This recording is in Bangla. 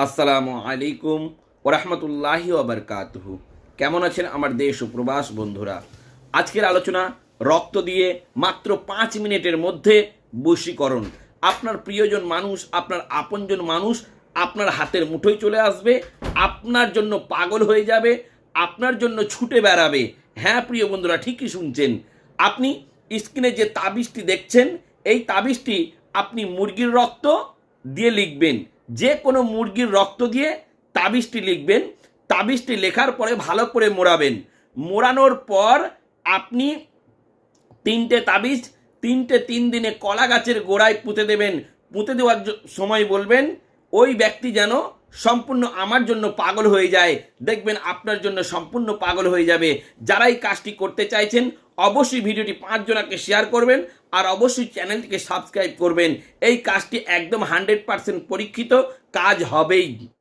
আসসালামু আলাইকুম ওরহমতুল্লাহি ওবরকাতুহু। কেমন আছেন আমার দেশ ও প্রবাস বন্ধুরা? আজকের আলোচনা রক্ত দিয়ে মাত্র 5 মিনিটের মধ্যে বশীকরণ। আপনার প্রিয়জন মানুষ, আপনার আপনজন মানুষ আপনার হাতের মুঠোয় চলে আসবে, আপনার জন্য পাগল হয়ে যাবে, আপনার জন্য ছুটে বেড়াবে। হ্যাঁ প্রিয় বন্ধুরা, ঠিকই শুনছেন। আপনি স্ক্রিনে যে তাবিজটি দেখছেন, এই তাবিজটি আপনি মুরগির রক্ত দিয়ে লিখবেন। যে কোনো মুরগির রক্ত দিয়ে তাবিজটি লিখবেন। তাবিজটি লেখার পরে ভালো করে মোড়াবেন। মোড়ানোর পর আপনি 3টে তাবিজ 3 দিনে কলা গাছের গোড়ায় পুঁতে দেবেন। পুঁতে দেওয়ার সময় বলবেন, ওই ব্যক্তি যেন সম্পূর্ণ আমার জন্য পাগল হয়ে যায়। দেখবেন আপনার জন্য সম্পূর্ণ পাগল হয়ে যাবে। যারা এই কাজটি করতে চাইছেন অবশ্যই ভিডিওটি 5 জনকে শেয়ার করবেন, আর অবশ্যই চ্যানেলটিকে সাবস্ক্রাইব করবেন। এই কাজটি একদম 100% পরীক্ষিত কাজ হবেই।